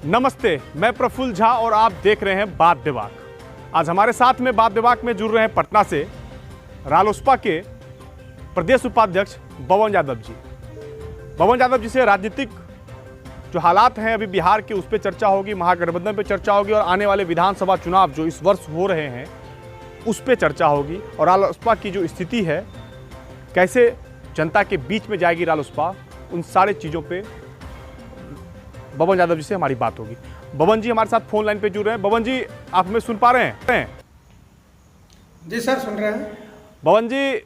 नमस्ते, मैं प्रफुल्ल झा और आप देख रहे हैं बात विभाग। आज हमारे साथ में बात विभाग में जुड़ रहे हैं पटना से रालोसपा के प्रदेश उपाध्यक्ष बबन यादव जी। बबन यादव जी से राजनीतिक जो हालात हैं अभी बिहार के उस पर चर्चा होगी, महागठबंधन पे चर्चा होगी और आने वाले विधानसभा चुनाव जो इस वर्ष हो रहे हैं उस पर चर्चा होगी और रालोसपा की जो स्थिति है, कैसे जनता के बीच में जाएगी रालोसपा, उन सारे चीज़ों पे बबन यादव जी से हमारी बात होगी। बबन जी हमारे साथ फोन लाइन पे जुड़ रहे हैं। बबन जी, आप हमें सुन पा रहे हैं? जी सर, सुन रहे हैं। बबन जी,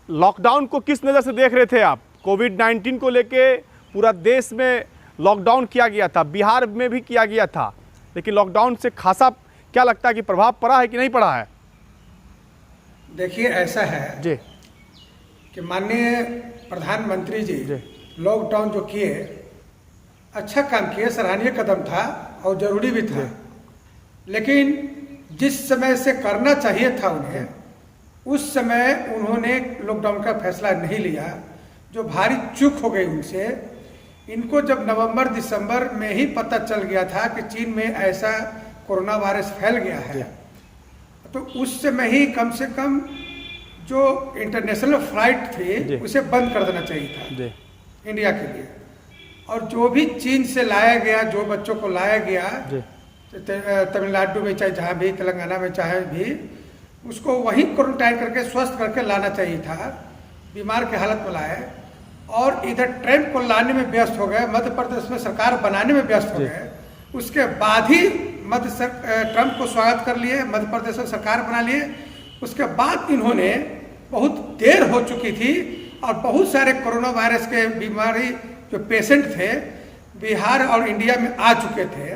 लॉकडाउन को किस नज़र से देख रहे थे आप? कोविड-19 को लेके पूरा देश में लॉकडाउन किया गया था, बिहार में भी किया गया था, लेकिन लॉकडाउन से खासा क्या लगता है कि प्रभाव पड़ा है कि नहीं पड़ा है? देखिए, ऐसा है जी कि माननीय प्रधानमंत्री जी लॉकडाउन जो किए, अच्छा काम किए, सराहनीय कदम था और जरूरी भी था। लेकिन जिस समय से करना चाहिए था उन्हें, उस समय उन्होंने लॉकडाउन का फैसला नहीं लिया, जो भारी चूक हो गई उनसे। इनको जब नवंबर दिसंबर में ही पता चल गया था कि चीन में ऐसा कोरोना वायरस फैल गया है, तो उस समय ही कम से कम जो इंटरनेशनल फ्लाइट थी उसे बंद कर देना चाहिए था इंडिया के लिए। और जो भी चीन से लाया गया, जो बच्चों को लाया गया तमिलनाडु में चाहे जहाँ भी, तेलंगाना में चाहे भी, उसको वहीं क्वारंटाइन करके स्वस्थ करके लाना चाहिए था। बीमार के हालत में लाए और इधर ट्रम्प को लाने में व्यस्त हो गए, मध्य प्रदेश में सरकार बनाने में व्यस्त हो गए। उसके बाद ही ट्रम्प को स्वागत कर लिए, मध्य प्रदेश में सरकार बना लिए। उसके बाद इन्होंने, बहुत देर हो चुकी थी और बहुत सारे कोरोना वायरस के बीमारी जो पेशेंट थे बिहार और इंडिया में आ चुके थे,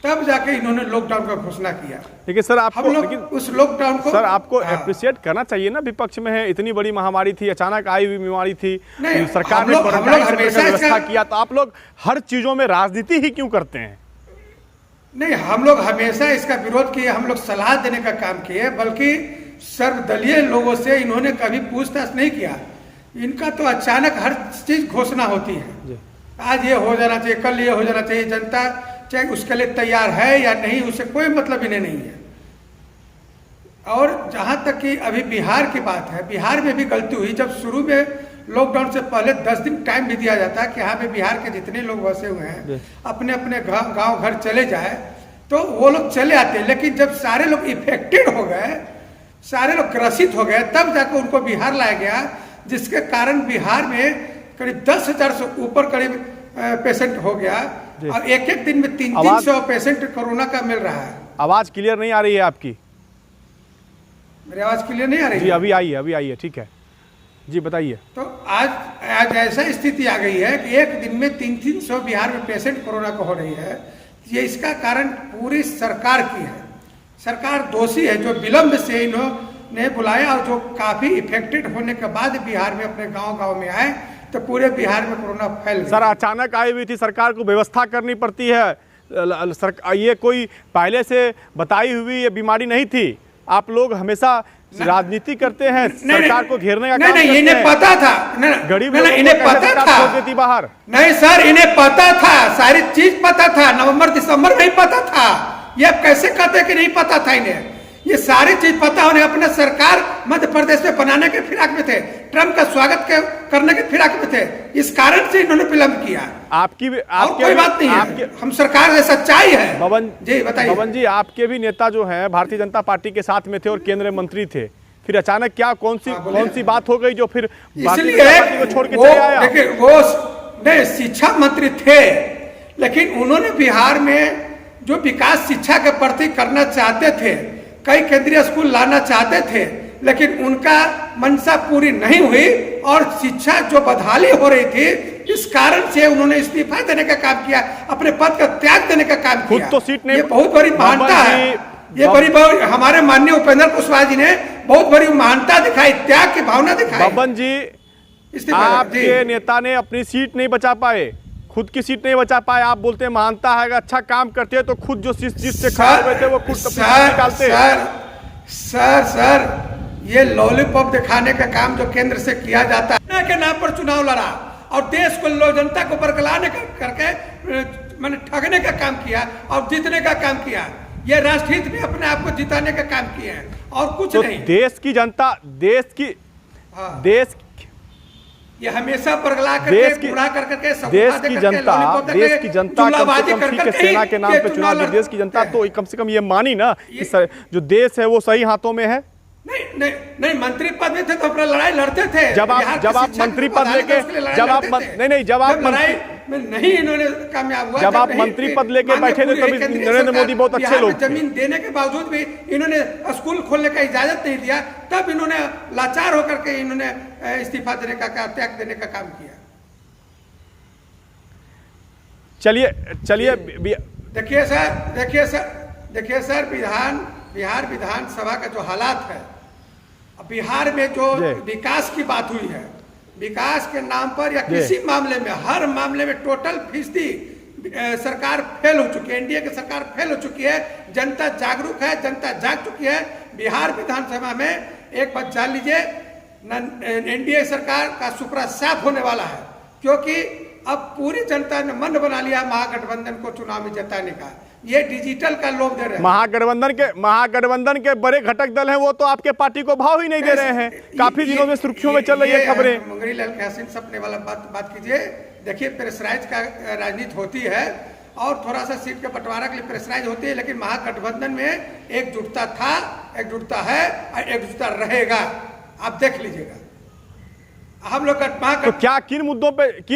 तब जाके इन्होंने लॉकडाउन का घोषणा किया। लेकिन सर आपको, लेकिन उस लॉकडाउन को सर आपको अप्रिशिएट करना चाहिए ना, विपक्ष में है, इतनी बड़ी महामारी थी, अचानक आई हुई बीमारी थी, सरकार ने व्यवस्था किया, तो आप लोग हर चीजों में राजनीति ही क्यों करते हैं? नहीं, हम लोग हमेशा इसका विरोध किए, हम लोग सलाह देने का काम किए, बल्कि सर्वदलीय लोगों से इन्होंने कभी पूछताछ नहीं किया। इनका तो अचानक हर चीज घोषणा होती है, आज ये हो जाना चाहिए, कल ये हो जाना चाहिए। जनता चाहे उसके लिए तैयार है या नहीं, उससे कोई मतलब इन्हें नहीं है। और जहां तक कि अभी बिहार की बात है, बिहार में भी गलती हुई। जब शुरू में लॉकडाउन से पहले 10 दिन टाइम भी दिया जाता है कि यहाँ पे बिहार के जितने लोग बसे हुए हैं अपने अपने गांव घर चले जाए, तो वो लोग चले आते। लेकिन जब सारे लोग इफेक्टेड हो गए, सारे लोग ग्रसित हो गए, तब जाकर उनको बिहार लाया गया, जिसके कारण बिहार में करीब 10,000 से ऊपर करीब पेशेंट हो गया और एक दिन में 300 पेशेंट कोरोना का मिल रहा है। आवाज क्लियर नहीं आ रही है आपकी? मेरी आवाज क्लियर नहीं आ रही है? जी अभी आई है, ठीक है जी, बताइए। तो आज ऐसा स्थिति आ गई है कि एक दिन में 300 बिहार में पेशेंट कोरोना को हो रही है। ये इसका कारण पूरी सरकार की है। सरकार दोषी है, जो विलंब से इन्होंने बुलाया और जो काफी इफेक्टेड होने के बाद बिहार में अपने गांव में आए, तो पूरे बिहार में कोरोना फैल गया। सर अचानक आई हुई थी, सरकार को व्यवस्था करनी पड़ती है। ये कोई पहले से बताई हुई ये बीमारी नहीं थी। आप लोग हमेशा राजनीति करते हैं, सरकार को घेरने का काम करते हैं। इन्हें पता था, गरीब इन्हें पता था बाहर। नहीं सर, इन्हें पता था, सारी चीज पता था, नवंबर दिसंबर में ही पता था। ये आप कैसे कहते कि नहीं पता था इन्हें? ये सारी चीज पता, उन्हें अपने सरकार मध्य प्रदेश में बनाने के फिराक में थे, ट्रम्प का स्वागत करने के फिराक में थे। इस कारण से इन्होंने विलंब किया। आपकी कोई बात नहीं है, हम सरकार से सच्चाई है। बबन जी बताइए। बबन जी, आपके भी नेता जो हैं भारतीय जनता पार्टी के साथ में थे और केंद्रीय मंत्री थे, फिर अचानक क्या कौन सी बात हो गई जो फिर इसलिए छोड़ के चले आए? देखिए, वो नहीं शिक्षा मंत्री थे, लेकिन उन्होंने बिहार में जो विकास शिक्षा के प्रति करना चाहते थे, कई केंद्रीय स्कूल लाना चाहते थे, लेकिन उनका मंशा पूरी नहीं हुई और शिक्षा जो बदहाली हो रही थी, इस कारण से उन्होंने इस्तीफा देने का काम किया, अपने पद का त्याग देने का काम किया। खुद तो सीट नहीं, ये बहुत बड़ी महानता है। ये बड़ी हमारे माननीय उपेंद्र कुशवाहा जी ने बहुत बड़ी महानता दिखाई, त्याग की भावना दिखाई। बबन जी, आपके नेता ने अपनी सीट नहीं बचा पाए, खुद की सीट नहीं बचा पाए। आप बोलते हैं महानता है, अच्छा काम करते हैं तो खुद जो सीट से खड़े हुए थे वो खुद निकालते हैं। सर ये लॉलीपॉप दिखाने का काम जो केंद्र से किया जाता है के नाम पर चुनाव लड़ा और देश को, लोक जनता को बरकलाने करके मैंने ठगने का काम किया और जीतने का काम किया। ये राष्ट्रहित में अपने आप को जिताने का काम किया है और कुछ तो नहीं। देश की जनता, हाँ। देश ये हमेशा परगला देश करके की बुरा कर करके देश की जनता कम से कम ठीक है सेना के नाम पे चुनाव दी। देश की जनता तो कम से कम ये मानी ना कि जो देश है वो सही हाथों में है। नहीं नहीं नहीं, मंत्री पद में थे तो अपना लड़ाई लड़ते थे। जब आप मंत्री पद लेके जब आप लड़ाई में नहीं इन्होंने कामयाब हुआ, जब आप मंत्री पद लेके बैठे थे तभी नरेंद्र मोदी बहुत अच्छे लोग थे। जमीन देने के बावजूद भी इन्होंने स्कूल खोलने का इजाजत नहीं दिया, तब इन्होंने लाचार होकर के इन्होंने इस्तीफा देने का, त्याग देने का काम किया। चलिए देखिए सर बिहार विधानसभा का जो हालात है, बिहार में जो विकास की बात हुई है, विकास के नाम पर या किसी मामले में, हर मामले में टोटल फीसदी सरकार फेल हो चुकी है। एनडीए की सरकार फेल हो चुकी है। जनता जागरूक है, जनता जाग चुकी है। बिहार विधानसभा में एक बात जान लीजिए, एनडीए सरकार का सुपड़ा साफ होने वाला है, क्योंकि अब पूरी जनता ने मन बना लिया महागठबंधन को चुनाव में जिताने का। ये डिजिटल का लोभ दे रहे हैं। महागठबंधन के बड़े घटक दल हैं, वो तो आपके पार्टी को भाव ही नहीं दे रहे हैं। काफी दिनों में सुर्खियों में चल रही है खबरें। मुंगरी लाल के हसीन सपने वाला बात कीजिए। देखिए प्रेशराइज का राजनीति होती है और थोड़ा सा सीट के बंटवारा के लिए प्रेशराइज होती है, लेकिन महागठबंधन में एकजुटता था, एकजुटता है और एकजुटता रहेगा। आप देख लीजिएगा। हम लोग तो क्या किन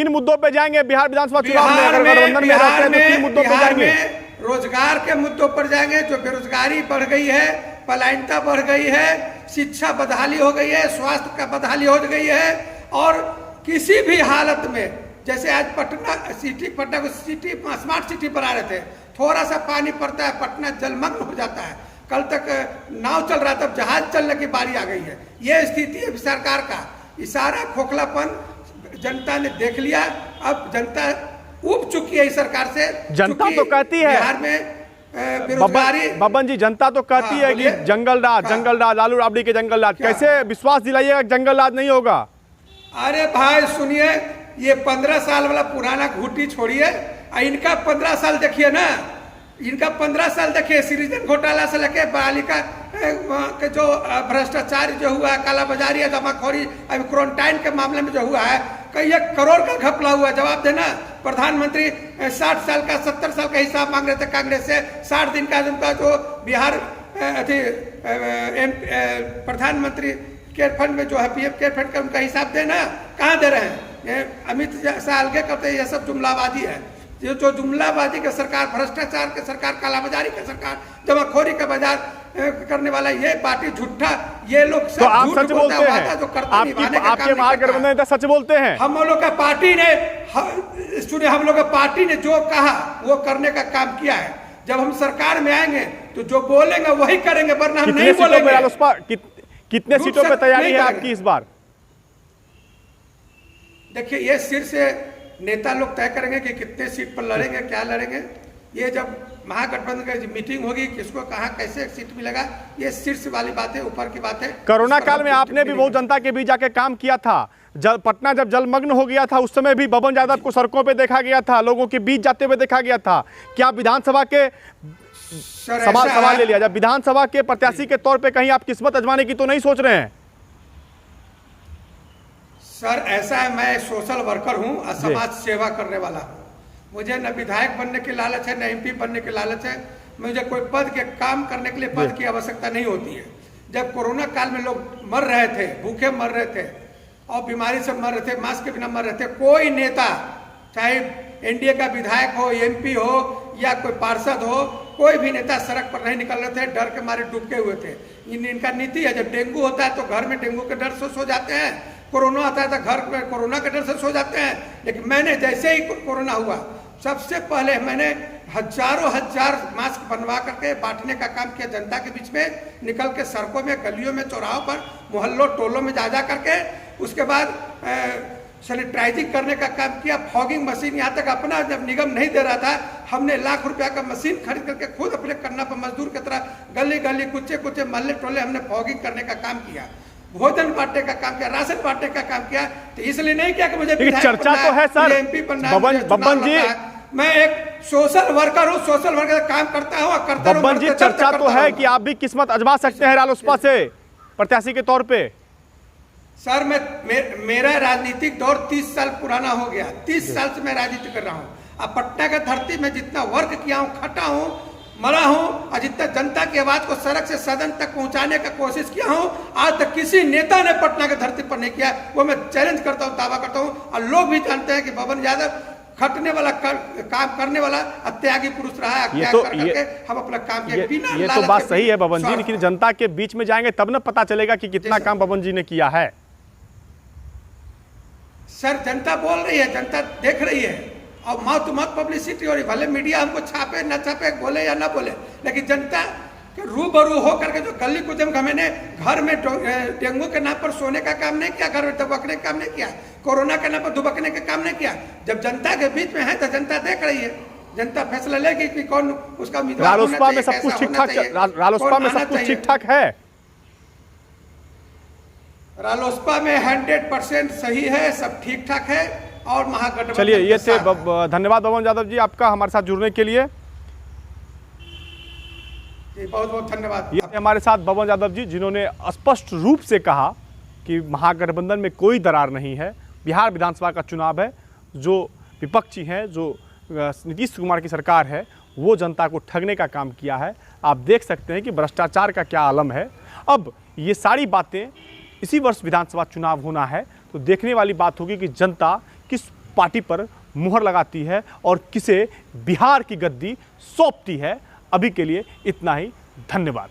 मुद्दों पे जाएंगे बिहार विधानसभा चुनाव में? अगर गठबंधन में रहते हैं तो किन मुद्दों पे जाएंगे? रोजगार के मुद्दों पर जाएंगे। जो बेरोजगारी बढ़ गई है, पलायनता बढ़ गई है, शिक्षा बदहाली हो गई है, स्वास्थ्य का बदहाली हो गई है, और किसी भी हालत में, जैसे आज पटना को सिटी स्मार्ट सिटी बना रहे थे, थोड़ा सा पानी पड़ता है पटना जलमग्न हो जाता है। कल तक नाव चल रहा था, जहाज चलने की बारी आ गई है। ये स्थिति है सरकार का। इशारा खोखलापन जनता ने देख लिया। अब जनता उब चुकी है इस सरकार से। जनता तो कहती है बिहार में बेरोजगारी, बब्बन जी, जनता तो कहती है कि जंगल राज, लालू राबड़ी के जंगल राज। कैसे विश्वास दिलाइएगा जंगल राज नहीं होगा? अरे भाई सुनिए, ये 15 साल वाला पुराना घुट्टी छोड़िए, इनका 15 साल देखिए ना। इनका 15 साल देखिए, सृजन घोटाला से लेके बालिका के जो भ्रष्टाचार जो हुआ है, कालाबाजारी है, जमाखोरी, अभी क्वारंटाइन के मामले में जो हुआ है, कई 1 करोड़ का घपला हुआ। जवाब देना। प्रधानमंत्री 60 साल का 70 साल का हिसाब मांग रहे थे कांग्रेस से। 60 दिन का उनका जो बिहार प्रधानमंत्री केयर फंड में जो है पीएम केयर फंड का उनका हिसाब देना, कहाँ दे रहे हैं? अमित शाह अलगे करते हैं। ये सब जुमलाबाजी है। जो जुमलाबाजी का सरकार, भ्रष्टाचार के सरकार, कालाबाजारी का सरकार, जमाखोरी का बाजार करने वाला ये पार्टी झूठा, ये लोग सब तो आप सच बोलते हैं? जो करते आपके महागठबंधन सच बोलते हैं? हम लोग का पार्टी ने सुने, हम लोग का पार्टी ने जो कहा वो करने का काम किया है। जब हम सरकार में आएंगे तो जो बोलेंगे वही करेंगे, वरना हम नहीं बोलेंगे। कितने सीटों पे तैयारी है आपकी इस बार? देखिए, ये शीर्ष नेता लोग तय करेंगे कि कितने सीट पर लड़ेंगे, क्या लड़ेंगे। ये जब महागठबंधन की मीटिंग होगी, किसको कहां कैसे सीट मिलेगा, ये शीर्ष वाली बात है, ऊपर की बात है। कोरोना काल में आपने भी बहुत जनता के बीच जाके काम किया था। पटना जब जलमग्न हो गया था, उस समय भी बबन यादव को सड़कों पे देखा गया था, लोगों के बीच जाते हुए देखा गया था। क्या विधानसभा के सवाल ले लिया, जब विधानसभा के प्रत्याशी के तौर पे कहीं आप किस्मत आजमाने की तो नहीं सोच रहे हैं? सर ऐसा है, मैं सोशल वर्कर हूं और समाज सेवा करने वाला हूं। मुझे न विधायक बनने की लालच है, न एमपी बनने की लालच है। मुझे कोई पद के काम करने के लिए पद की आवश्यकता नहीं होती है। जब कोरोना काल में लोग मर रहे थे, भूखे मर रहे थे और बीमारी से मर रहे थे, मास्क के बिना मर रहे थे, कोई नेता, चाहे एनडीए का विधायक हो, एमपी हो या कोई पार्षद हो, कोई भी नेता सड़क पर नहीं निकल रहे थे, डर के मारे डूबके हुए थे। इनका नीति है, जब डेंगू होता है तो घर में डेंगू के डर से सो जाते हैं, कोरोना आता है तो घर में कोरोना के डर से सो जाते हैं। लेकिन मैंने जैसे ही कोरोना हुआ, सबसे पहले मैंने हजारों हजार मास्क बनवा करके बांटने का काम किया जनता के बीच में, निकल के सड़कों में, गलियों में, चौराहों पर, मोहल्लों टोलों में जा करके। उसके बाद सैनिटाइजिंग करने का काम किया। फॉगिंग मशीन यहाँ तक अपना जब निगम नहीं दे रहा था, हमने लाख रुपया का मशीन खरीद करके खुद अपने करना पर मजदूर की तरह गली गली, कुचे कुचे, महल्ले टोले हमने फॉगिंग करने का काम किया, भोजन बांटने का काम किया, राशन बांटने का काम किया। तो इसलिए नहीं किया कि मुझे चर्चा तो है सर, एमपी बनना, बब्बन जी, मैं एक सोशल वर्कर हूँ, सोशल वर्कर का काम करता हूँ और करता बब्बन जी, चर्चा तो है कि आप भी किस्मत आजमा सकते हैं रालोसपा से प्रत्याशी के तौर पे। सर मेरा राजनीतिक दौर 30 साल पुराना हो गया। 30 साल से मैं राजनीति कर रहा हूँ। अब पटना के धरती में जितना वर्क किया हूँ, खटा हूँ, मरा हूँ और जितना जनता की आवाज को सड़क से सदन तक पहुंचाने का कोशिश किया हूँ, आज तक किसी नेता ने पटना के धरती पर नहीं किया। वो मैं चैलेंज करता हूँ, दावा करता हूँ और लोग भी जानते हैं कि बबन यादव खटने वाला काम करने वाला त्यागी पुरुष रहा है। हम अपना काम के बिना ये तो बात सही है बबन जी, लेकिन जनता के बीच में जाएंगे तब ना पता चलेगा कि कितना काम बबन जी ने किया है। सर जनता बोल रही है, जनता देख रही है और माउथ टू माउथ पब्लिसिटी हो रही। भले मीडिया हमको छापे न छापे, बोले या ना बोले, लेकिन जनता के रूबरू हो करके जो गली कुचम का मैंने घर में डेंगू के नाम पर सोने का काम नहीं किया, घर में दबकने का काम नहीं किया, कोरोना के नाम पर दुबकने का काम नहीं किया। जब जनता के बीच में है तो जनता देख रही है, जनता फैसला लेगी कि कौन उसका उम्मीदवार। रालोसपा में सब कुछ ठीक ठाक, रालोसपा में सब कुछ ठीक ठाक है। रालोसपा में 100% सही है, सब ठीक ठाक है और महागठबंधन। चलिए, ये थे धन्यवाद बबन यादव जी आपका हमारे साथ जुड़ने के लिए। बहुत बहुत धन्यवाद। ये हमारे साथ बबन यादव जी, जिन्होंने स्पष्ट रूप से कहा कि महागठबंधन में कोई दरार नहीं है। बिहार विधानसभा का चुनाव है, जो विपक्षी हैं, जो नीतीश कुमार की सरकार है, वो जनता को ठगने का काम किया है। आप देख सकते हैं कि भ्रष्टाचार का क्या आलम है। अब ये सारी बातें, इसी वर्ष विधानसभा चुनाव होना है, तो देखने वाली बात होगी कि जनता किस पार्टी पर मुहर लगाती है और किसे बिहार की गद्दी सौंपती है। अभी के लिए इतना ही, धन्यवाद।